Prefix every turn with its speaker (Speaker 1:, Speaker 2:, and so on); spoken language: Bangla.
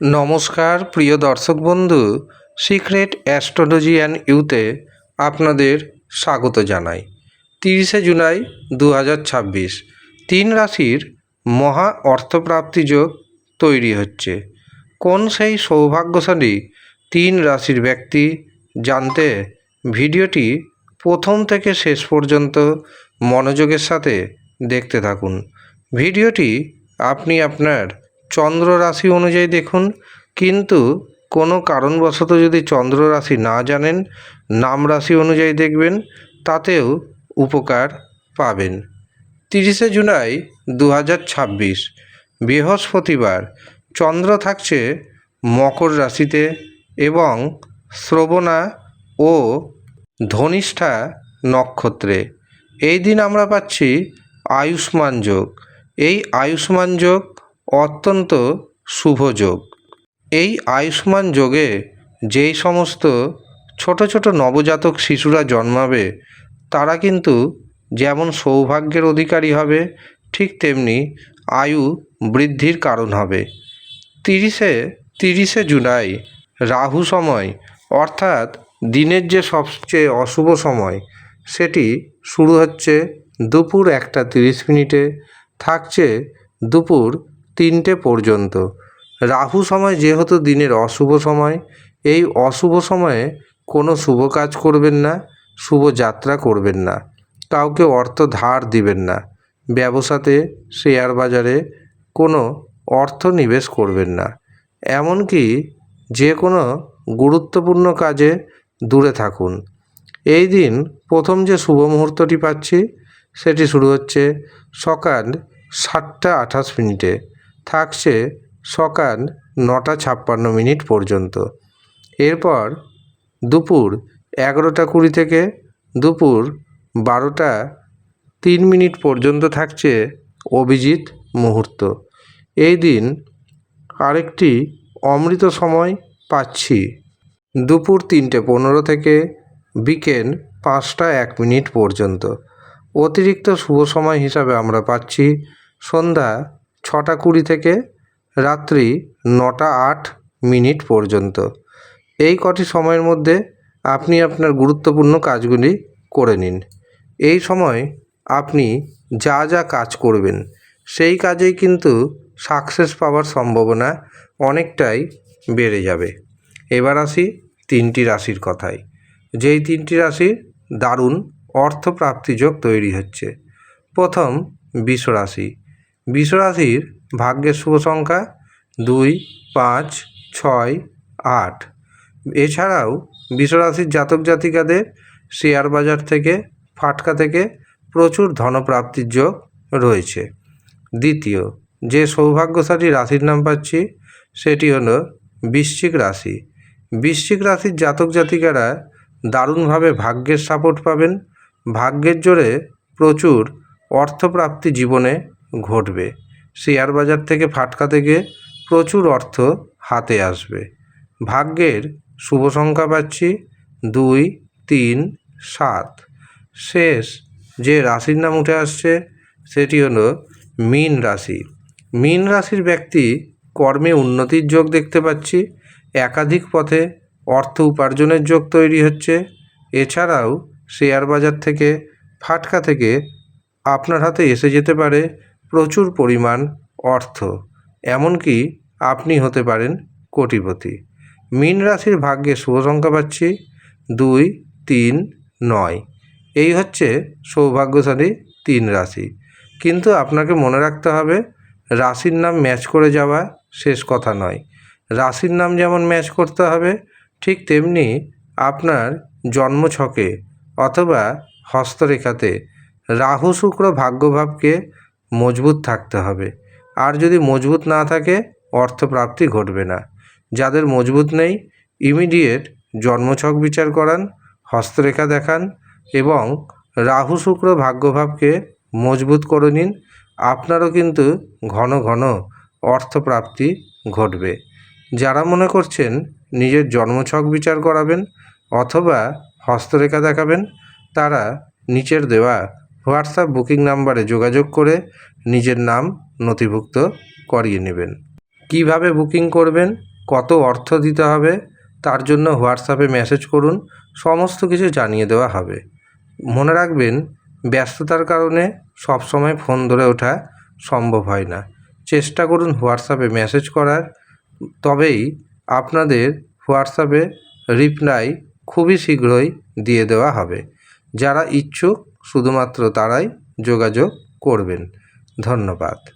Speaker 1: নমস্কার প্রিয় দর্শক বন্ধু, সিক্রেট অ্যাস্ট্রোলজি অ্যান্ড ইউতে আপনাদের স্বাগত জানাই। 30শে জুলাই 2026 তিন রাশির মহা অর্থপ্রাপ্তি যোগ তৈরি হচ্ছে। কোন সেই সৌভাগ্যশালী তিন রাশির ব্যক্তি জানতে ভিডিওটি প্রথম থেকে শেষ পর্যন্ত মনোযোগের সাথে দেখতে থাকুন। ভিডিওটি আপনি আপনার চন্দ্র রাশি অনুযায়ী দেখুন, কিন্তু কোনো কারণবশত যদি চন্দ্র রাশি না জানেন, নাম রাশি অনুযায়ী দেখবেন, তাতেও উপকার পাবেন। 30শে জুলাই 2026 বৃহস্পতিবার চন্দ্র থাকছে মকর রাশিতে এবং শ্রবণা ও ধনিষ্ঠা নক্ষত্রে। এই দিন আমরা পাচ্ছি আয়ুষ্মান যোগ। এই আয়ুষ্মান যোগ অত্যন্ত শুভ যোগ। এই আয়ুষ্মান যোগে যেই সমস্ত ছোট ছোট নবজাতক শিশুরা জন্মাবে, তারা কিন্তু যেমন সৌভাগ্যের অধিকারী হবে, ঠিক তেমনি আয়ু বৃদ্ধির কারণ হবে। 30শে জুলাই রাহু সময়, অর্থাৎ দিনের যে সবচেয়ে অশুভ সময়, সেটি শুরু হচ্ছে দুপুর 1টা 30 মিনিটে, থাকছে দুপুর 3টে পর্যন্ত। রাহু সময় যেহেতু দিনের অশুভ সময়, এই অশুভ সময়ে কোনো শুভ কাজ করবেন না, শুভ যাত্রা করবেন না, কাউকে অর্থ ধার দিবেন না, ব্যবসাতে শেয়ার বাজারে কোনো অর্থ নিবেশ করবেন না, এমনকি যে কোনো গুরুত্বপূর্ণ কাজে দূরে থাকুন। এই দিন প্রথম যে শুভ মুহূর্তটি পাচ্ছি, সেটি শুরু হচ্ছে সকাল 7টা 28 মিনিটে, থাকছে সকাল 9টা 56 মিনিট পর্যন্ত। এরপর দুপুর 11টা 20 থেকে দুপুর 12টা 3 মিনিট পর্যন্ত থাকছে অভিজিৎ মুহূর্ত। এই দিন আরেকটি অমৃত সময় পাচ্ছি দুপুর 3টে 15 থেকে বিকেল 5টা 1 মিনিট পর্যন্ত। অতিরিক্ত শুভ সময় হিসাবে আমরা পাচ্ছি সন্ধ্যা 6টা 20 থেকে রাত্রি 9টা 8 মিনিট পর্যন্ত। এই কটি সময়ের মধ্যে আপনি আপনার গুরুত্বপূর্ণ কাজগুলি করে নিন। এই সময় আপনি যা যা কাজ করবেন, সেই কাজেই কিন্তু সাকসেস পাওয়ার সম্ভাবনা অনেকটাই বেড়ে যাবে। এবার আসি তিনটি রাশির কথায়, যেই তিনটি রাশির দারুণ অর্থপ্রাপ্তি যোগ তৈরি হচ্ছে। প্রথম বৃষরাশি। বৃষরাশির ভাগ্যের শুভ সংখ্যা 2, 5, 6, 8। এছাড়াও বৃষরাশির জাতক জাতিকাদের শেয়ার বাজার থেকে, ফাটকা থেকে প্রচুর ধনপ্রাপ্তির যোগ রয়েছে। দ্বিতীয় যে সৌভাগ্যশালী রাশির নাম পাচ্ছি, সেটি হলো বৃশ্চিক রাশি। বৃশ্চিক রাশির জাতক জাতিকারা দারুণভাবে ভাগ্যের সাপোর্ট পাবেন। ভাগ্যের জোরে প্রচুর অর্থপ্রাপ্তি জীবনে ঘটবে। শেয়ার বাজার থেকে, ফাটকা থেকে প্রচুর অর্থ হাতে আসবে। ভাগ্যের শুভ সংখ্যা পাচ্ছি 2, 3, 7। শেষ যে রাশির নাম উঠে আসছে, সেটি হলো মীন রাশি। মীন রাশির ব্যক্তি কর্মে উন্নতির যোগ দেখতে পাচ্ছি। একাধিক পথে অর্থ উপার্জনের যোগ তৈরি হচ্ছে। এছাড়াও শেয়ার বাজার থেকে, ফাটকা থেকে আপনার হাতে এসে যেতে পারে প্রচুর পরিমাণ অর্থ, এমনকি আপনি হতে পারেন কোটিপতি। মীন রাশির ভাগ্যে শুভ সংখ্যা পাচ্ছি 2, 3, 9। এই হচ্ছে সৌভাগ্যশালী তিন রাশি। কিন্তু আপনাকে মনে রাখতে হবে, রাশির নাম ম্যাচ করে যাওয়া শেষ কথা নয়। রাশির নাম যেমন ম্যাচ করতে হবে, ঠিক তেমনি আপনার জন্মছকে অথবা হস্তরেখাতে রাহু শুক্র ভাগ্যভাবকে মজবুত থাকতে হবে। আর যদি মজবুত না থাকে, অর্থপ্রাপ্তি ঘটবে না। যাদের মজবুত নেই, ইমিডিয়েট জন্মছক বিচার করান, হস্তরেখা দেখান এবং রাহু শুক্র ভাগ্যভাবকে মজবুত করে নিন। আপনারও কিন্তু ঘন ঘন অর্থপ্রাপ্তি ঘটবে। যারা মনে করছেন নিজের জন্মছক বিচার করাবেন অথবা হস্তরেখা দেখাবেন, তারা নিচের দেওয়া হোয়াটসঅ্যাপ বুকিং নাম্বারে যোগাযোগ করে নিজের নাম নথিভুক্ত করিয়ে নেবেন। কিভাবে বুকিং করবেন, কত অর্থ দিতে হবে, তার জন্য হোয়াটসঅ্যাপে মেসেজ করুন, সমস্ত কিছু জানিয়ে দেওয়া হবে। মনে রাখবেন, ব্যস্ততার কারণে সবসময় ফোন ধরে ওঠা সম্ভব হয় না। চেষ্টা করুন হোয়াটসঅ্যাপে মেসেজ করার, তবেই আপনাদের হোয়াটসঅ্যাপে রিপ্লাই খুবই শীঘ্রই দিয়ে দেওয়া হবে। যারা ইচ্ছুক শুধুমাত্র তারাই যোগাযোগ করবেন। ধন্যবাদ।